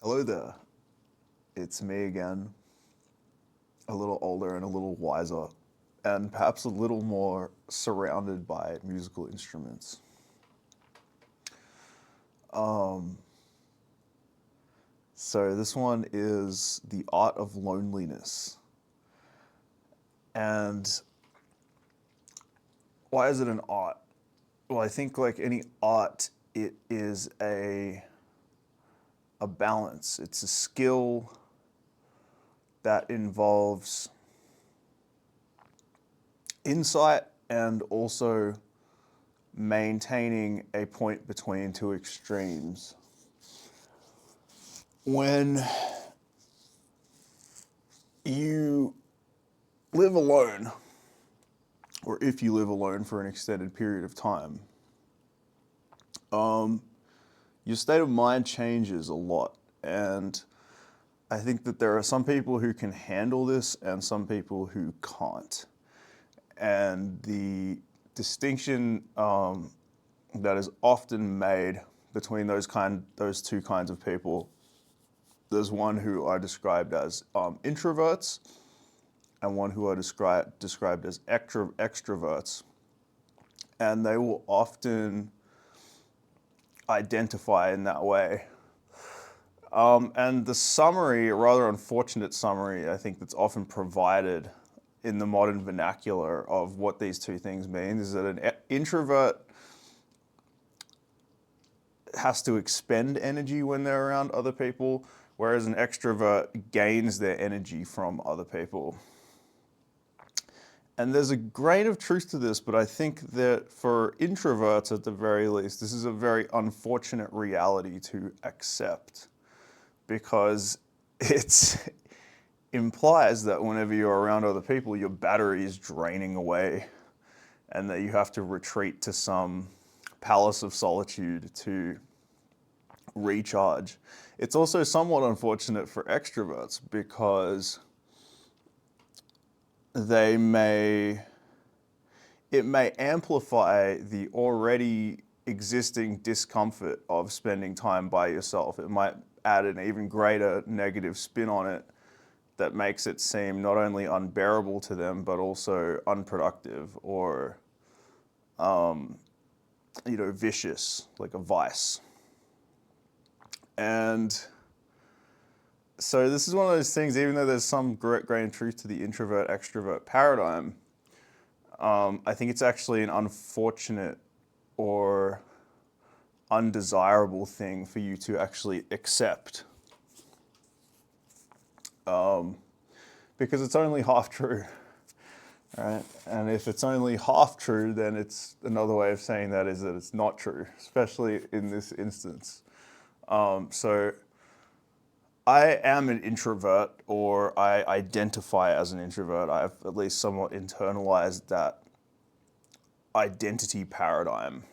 Hello there, it's me again, a little older and a little wiser, and perhaps a little more surrounded by musical instruments. Um, so this one is The Art of Loneliness. And why is it an art? Well, I think like any art, it is a balance. It's a skill that involves insight and also maintaining a point between two extremes. When you live alone, or if you live alone for an extended period of time, um, your state of mind changes a lot. And I think that there are some people who can handle this and some people who can't. And the distinction that is often made between those two kinds of people, there's one who are described as introverts and one who are described as extroverts. And they will often identify in that way. And the summary, a rather unfortunate summary, I think that's often provided in the modern vernacular of what these two things mean is that an introvert has to expend energy when they're around other people, whereas an extrovert gains their energy from other people. And there's a grain of truth to this, but I think that for introverts at the very least, this is a very unfortunate reality to accept because it implies that whenever you're around other people, your battery is draining away and that you have to retreat to some palace of solitude to recharge. It's also somewhat unfortunate for extroverts because they may it may amplify the already existing discomfort of spending time by yourself. It might add an even greater negative spin on it that makes it seem not only unbearable to them but also unproductive or vicious, like a vice. And so this is one of those things, even though there's some grain of truth to the introvert extrovert paradigm, I think it's actually an unfortunate or undesirable thing for you to actually accept, because it's only half true, right? And if it's only half true, then it's another way of saying that is that it's not true, especially in this instance. So I am an introvert, or I identify as an introvert. I've at least somewhat internalized that identity paradigm.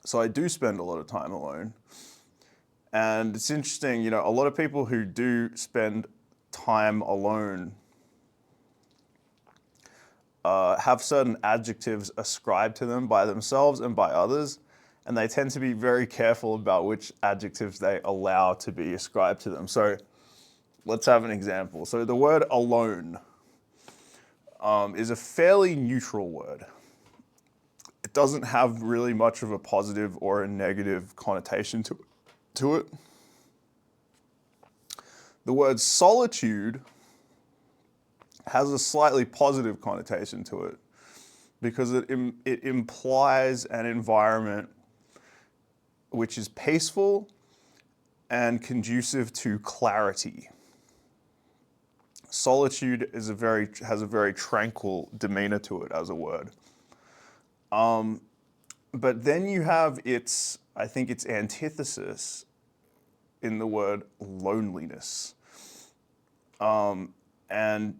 So I do spend a lot of time alone. And it's interesting, a lot of people who do spend time alone have certain adjectives ascribed to them by themselves and by others, and they tend to be very careful about which adjectives they allow to be ascribed to them. So let's have an example. So the word alone is a fairly neutral word. It doesn't have really much of a positive or a negative connotation to it. The word solitude has a slightly positive connotation to it because it implies an environment which is peaceful and conducive to clarity. Solitude has a very tranquil demeanor to it as a word. But then you have I think its antithesis in the word loneliness. And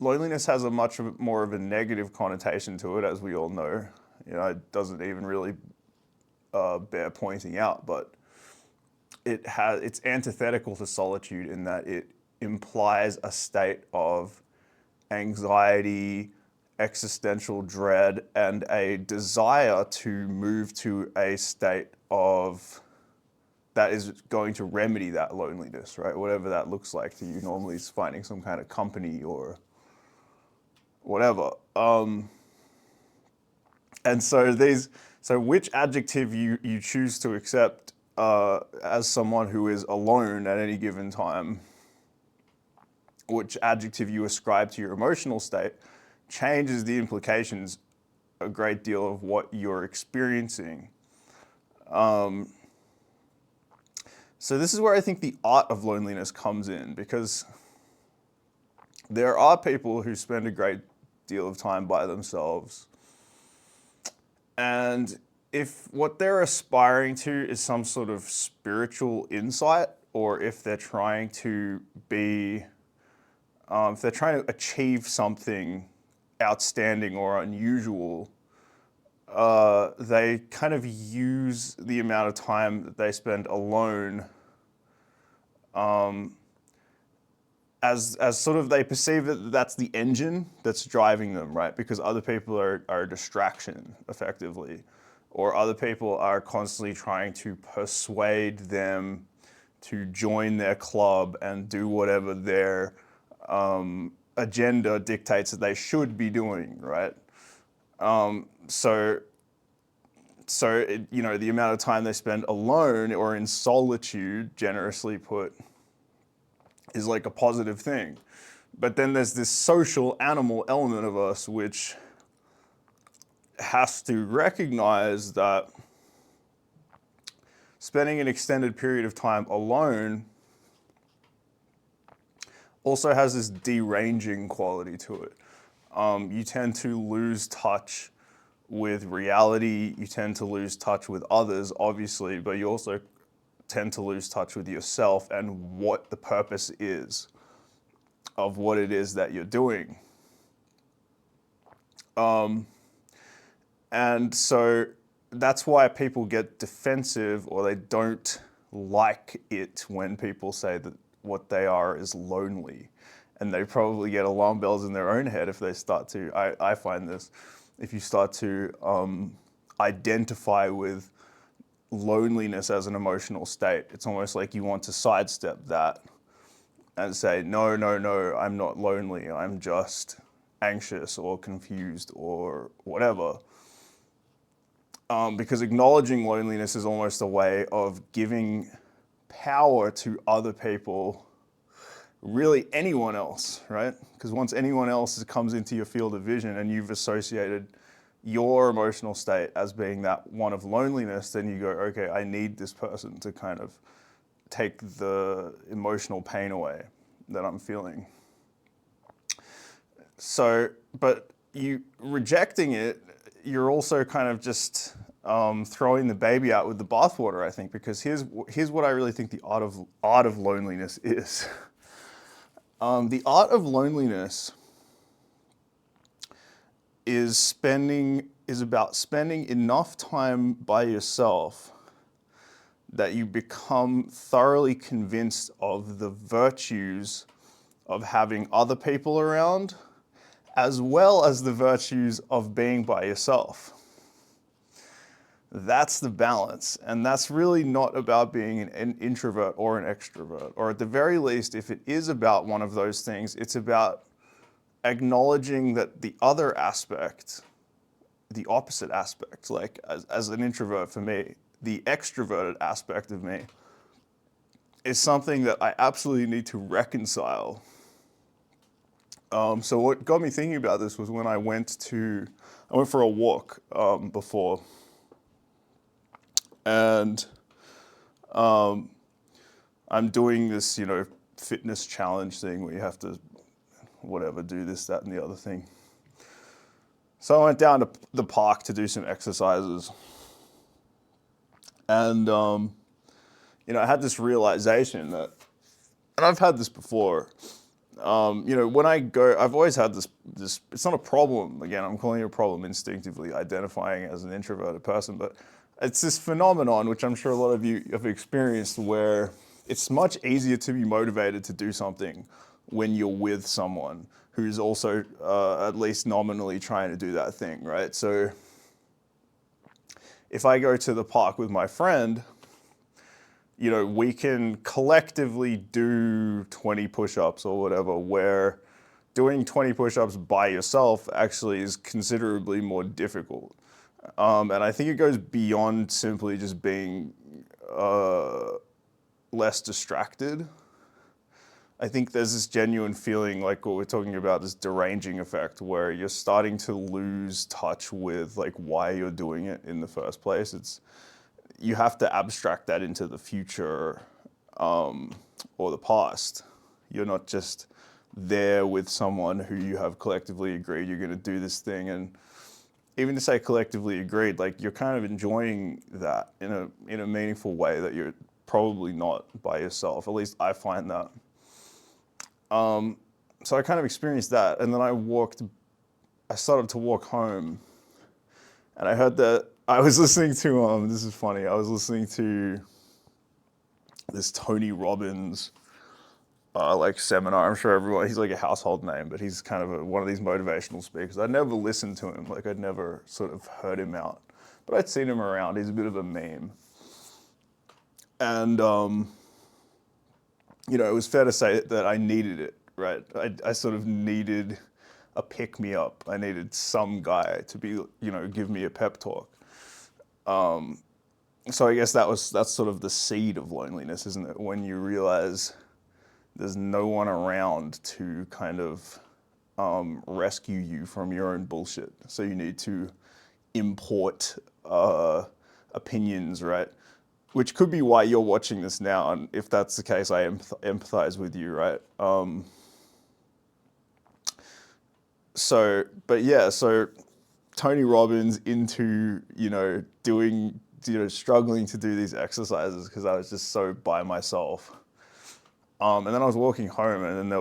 loneliness has a much more of a negative connotation to it, as we all know. It doesn't even really bear pointing out, but it's antithetical to solitude in that it implies a state of anxiety, existential dread, and a desire to move to a state of that is going to remedy that loneliness, right? Whatever that looks like to you. Normally it's finding some kind of company or whatever. And so which adjective you choose to accept as someone who is alone at any given time, which adjective you ascribe to your emotional state, changes the implications a great deal of what you're experiencing. So this is where I think the art of loneliness comes in, because there are people who spend a great deal of time by themselves. And if what they're aspiring to is some sort of spiritual insight, or if they're trying to be, if they're trying to achieve something outstanding or unusual, they kind of use the amount of time that they spend alone as sort of, they perceive that that's the engine that's driving them, right? Because other people are a distraction, effectively, or other people are constantly trying to persuade them to join their club and do whatever their agenda dictates that they should be doing, right? So the amount of time they spend alone or in solitude, generously put, is like a positive thing. But then there's this social animal element of us which has to recognize that spending an extended period of time alone also has this deranging quality to it. You tend to lose touch with reality, you tend to lose touch with others, obviously, but you also tend to lose touch with yourself and what the purpose is of what it is that you're doing. And so that's why people get defensive, or they don't like it when people say that what they are is lonely. And they probably get alarm bells in their own head if they start to, I find this, if you start to identify with loneliness as an emotional state, it's almost like you want to sidestep that and say, no, I'm not lonely, I'm just anxious or confused or whatever. Because acknowledging loneliness is almost a way of giving power to other people, really anyone else, right? Because once anyone else comes into your field of vision and you've associated your emotional state as being that one of loneliness, then you go, okay, I need this person to kind of take the emotional pain away that I'm feeling. So, but you rejecting it, you're also kind of just throwing the baby out with the bathwater, I think, because here's what I really think the art of loneliness is. The art of loneliness is about spending enough time by yourself that you become thoroughly convinced of the virtues of having other people around, as well as the virtues of being by yourself. That's the balance, and that's really not about being an introvert or an extrovert, or at the very least, if it is about one of those things, it's about acknowledging that the other aspect, the opposite aspect, like as an introvert for me, the extroverted aspect of me is something that I absolutely need to reconcile. So what got me thinking about this was when I went for a walk before, and I'm doing this, fitness challenge thing where you have to do this, that, and the other thing. So I went down to the park to do some exercises. And, I had this realization that, and I've had this before, when I go, I've always had this, it's not a problem, again, I'm calling it a problem instinctively, identifying as an introverted person, but it's this phenomenon, which I'm sure a lot of you have experienced, where it's much easier to be motivated to do something when you're with someone who's also at least nominally trying to do that thing, right? So if I go to the park with my friend, we can collectively do 20 push-ups or whatever, where doing 20 push-ups by yourself actually is considerably more difficult. And I think it goes beyond simply just being less distracted. I think there's this genuine feeling, like what we're talking about, this deranging effect, where you're starting to lose touch with like why you're doing it in the first place. You have to abstract that into the future or the past. You're not just there with someone who you have collectively agreed you're going to do this thing, and even to say collectively agreed, like you're kind of enjoying that in a meaningful way that you're probably not by yourself. At least I find that. So I kind of experienced that, and then I started to walk home, and I heard that I was listening to, this is funny, I was listening to this Tony Robbins like seminar. I'm sure he's like a household name, but he's kind of one of these motivational speakers. I'd never listened to him, like I'd never sort of heard him out, but I'd seen him around. He's a bit of a meme. And, it was fair to say that I needed it, right? I sort of needed a pick-me-up. I needed some guy to be, give me a pep talk. So I guess that's sort of the seed of loneliness, isn't it? When you realize there's no one around to kind of rescue you from your own bullshit. So you need to import opinions, right? Which could be why you're watching this now, and if that's the case, I empathize with you, right? So Tony Robbins into, struggling to do these exercises because I was just so by myself. And then I was walking home, and then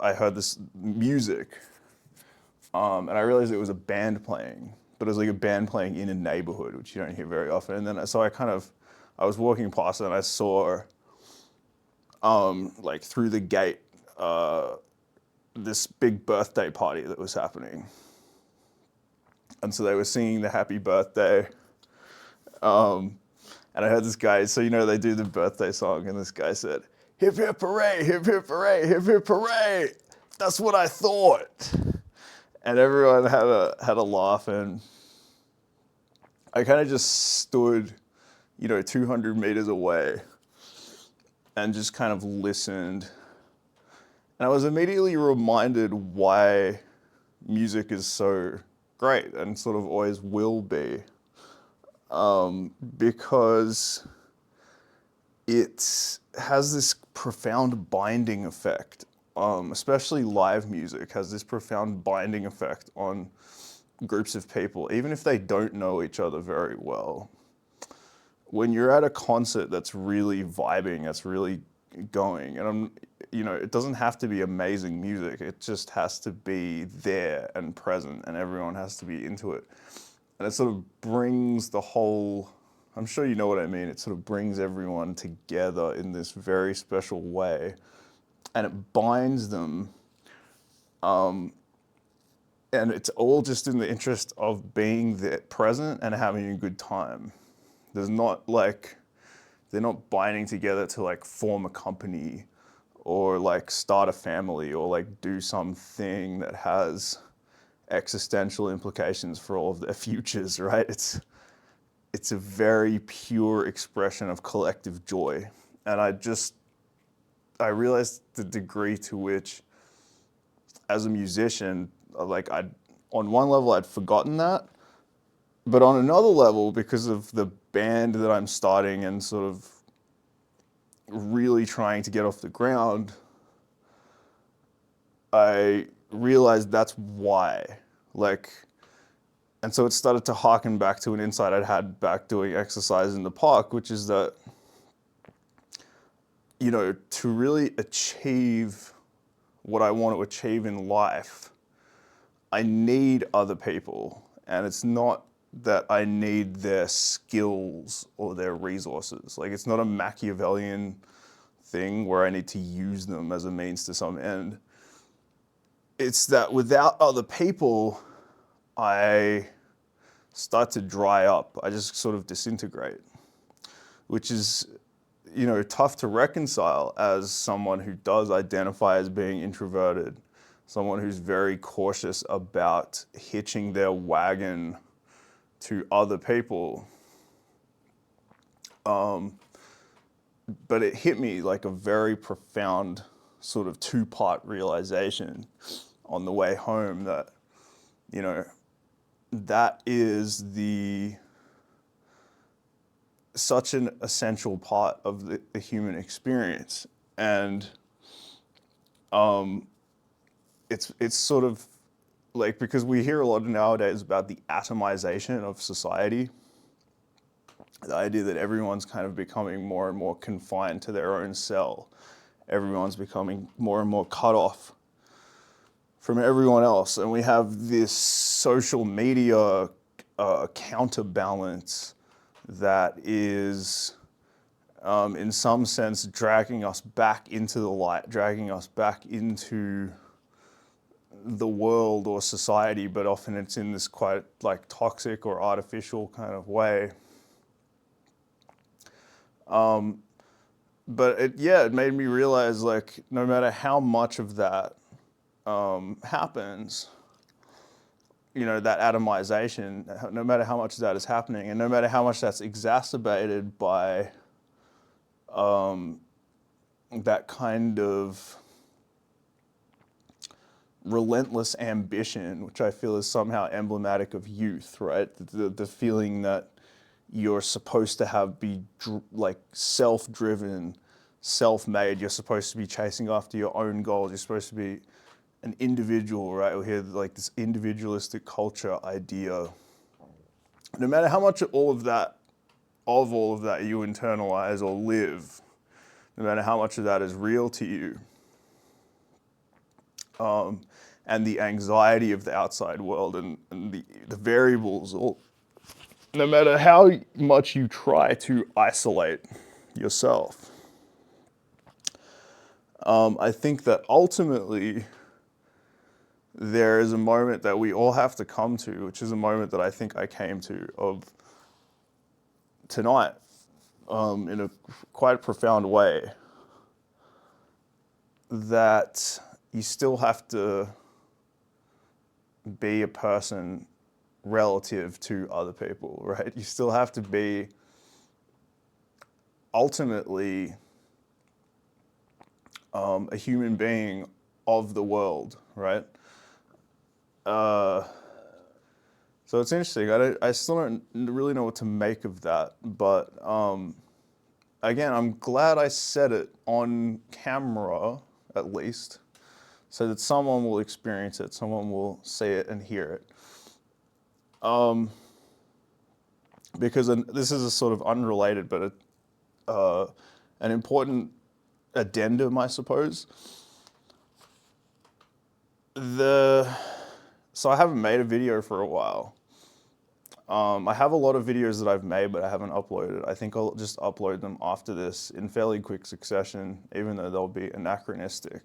I heard this music, and I realized it was a band playing, but it was like a band playing in a neighborhood, which you don't hear very often. And then, so I was walking past it, and I saw, like through the gate, this big birthday party that was happening. And so they were singing the happy birthday. And I heard this guy, so they do the birthday song, and this guy said, "Hip hip hooray, hip hip hooray, hip hip hooray. That's what I thought." And everyone had a laugh, and I kind of just stood, 200 meters away and just kind of listened. And I was immediately reminded why music is so great and sort of always will be. Because it has this profound binding effect, especially live music has this profound binding effect on groups of people, even if they don't know each other very well. When you're at a concert that's really vibing, that's really going, and it doesn't have to be amazing music, it just has to be there and present, and everyone has to be into it. And it sort of brings the whole, I'm sure you know what I mean, it sort of brings everyone together in this very special way, and it binds them, and it's all just in the interest of being there, present, and having a good time. They're not binding together to like form a company or like start a family or like do something that has existential implications for all of their futures, right? It's a very pure expression of collective joy. And I realized the degree to which, as a musician, on one level I'd forgotten that, but on another level, because of the band that I'm starting and sort of really trying to get off the ground, I realized that's why. And so it started to harken back to an insight I'd had back doing exercise in the park, which is that, to really achieve what I want to achieve in life, I need other people. And it's not that I need their skills or their resources. Like, it's not a Machiavellian thing where I need to use them as a means to some end. It's that without other people, I start to dry up. I just sort of disintegrate, which is, tough to reconcile as someone who does identify as being introverted, someone who's very cautious about hitching their wagon to other people. But it hit me like a very profound sort of two-part realization on the way home that, that is such an essential part of the human experience. And it's sort of like, because we hear a lot nowadays about the atomization of society, the idea that everyone's kind of becoming more and more confined to their own cell. Everyone's becoming more and more cut off from everyone else. And we have this social media counterbalance that is, in some sense, dragging us back into the light, dragging us back into the world or society, but often it's in this quite like toxic or artificial kind of way. But it made me realize, like, no matter how much of that happens, that atomization, no matter how much of that is happening, and no matter how much that's exacerbated by that kind of relentless ambition, which I feel is somehow emblematic of youth, right? The feeling that you're supposed to be like self-driven, self-made. You're supposed to be chasing after your own goals. You're supposed to be an individual, right? We hear like this individualistic culture idea. No matter how much of all of that you internalize or live, no matter how much of that is real to you, and the anxiety of the outside world and the variables, or no matter how much you try to isolate yourself, I think that ultimately there is a moment that we all have to come to, which is a moment that I think I came to of tonight, in a quite profound way, that you still have to be a person relative to other people, right? You still have to be ultimately a human being of the world, right? So it's interesting. I still don't really know what to make of that, but again, I'm glad I said it on camera, at least, so that someone will experience it, someone will see it and hear it. Because this is a sort of unrelated, but an important addendum, I suppose. So I haven't made a video for a while. I have a lot of videos that I've made, but I haven't uploaded. I think I'll just upload them after this in fairly quick succession, even though they'll be anachronistic.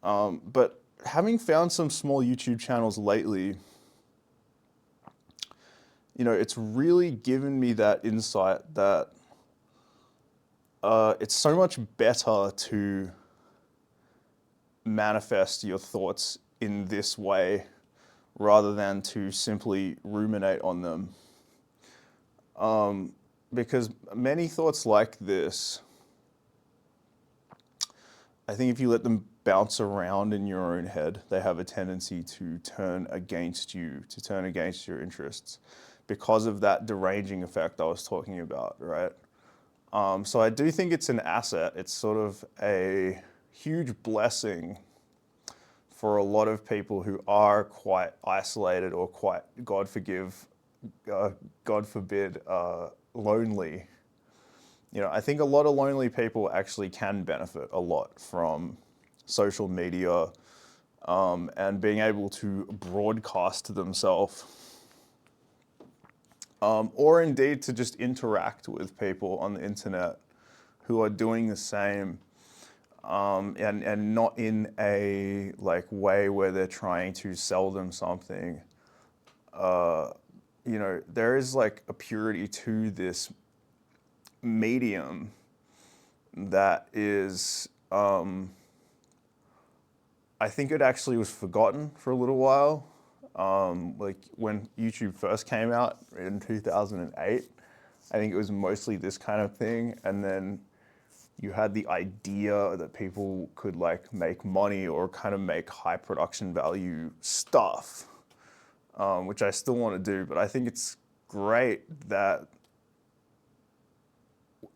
But having found some small YouTube channels lately, it's really given me that insight that it's so much better to manifest your thoughts in this way rather than to simply ruminate on them. Because many thoughts like this, I think if you let them bounce around in your own head, they have a tendency to turn against you, to turn against your interests, because of that deranging effect I was talking about, right? So I do think it's an asset. It's sort of a huge blessing for a lot of people who are quite isolated or quite, God forbid, lonely. I think a lot of lonely people actually can benefit a lot from social media and being able to broadcast to themselves, or indeed to just interact with people on the internet who are doing the same, and not in a way where they're trying to sell them something. There is a purity to this medium that is, I think it actually was forgotten for a little while. Like when YouTube first came out in 2008, I think it was mostly this kind of thing. And then you had the idea that people could like make money or kind of make high production value stuff, which I still want to do. But I think it's great that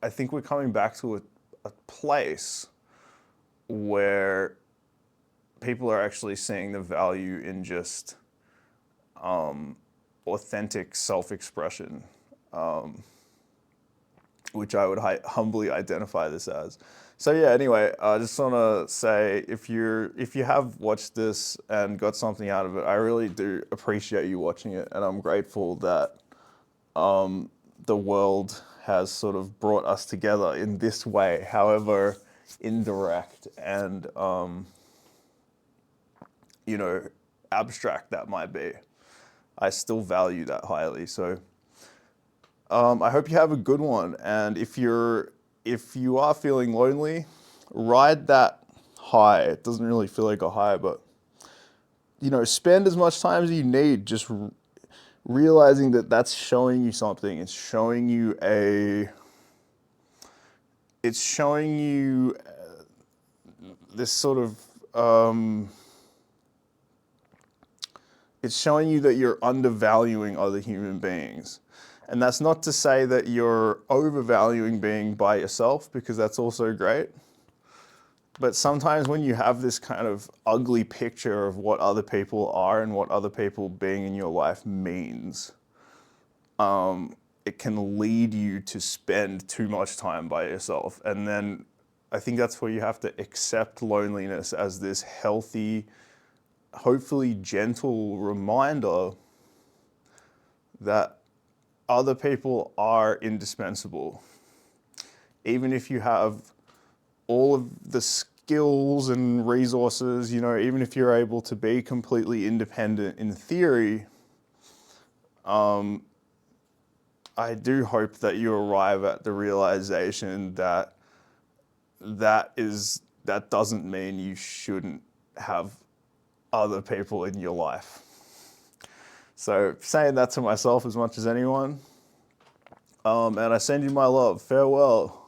I think we're coming back to a place where people are actually seeing the value in just authentic self-expression, which I would humbly identify this as. So yeah, anyway, I just want to say if you have watched this and got something out of it, I really do appreciate you watching it, and I'm grateful that the world has sort of brought us together in this way, however indirect and abstract that might be. I still value that highly. So I hope you have a good one. And if you are feeling lonely, ride that high. It doesn't really feel like a high, but spend as much time as you need just realizing that that's showing you something. It's showing you this sort of it's showing you that you're undervaluing other human beings. And that's not to say that you're overvaluing being by yourself, because that's also great. But sometimes when you have this kind of ugly picture of what other people are and what other people being in your life means, it can lead you to spend too much time by yourself. And then I think that's where you have to accept loneliness as this healthy, hopefully gentle reminder that other people are indispensable. Even if you have all of the skills and resources, even if you're able to be completely independent in theory, I do hope that you arrive at the realization that that doesn't mean you shouldn't have other people in your life. So saying that to myself as much as anyone, and I send you my love. Farewell.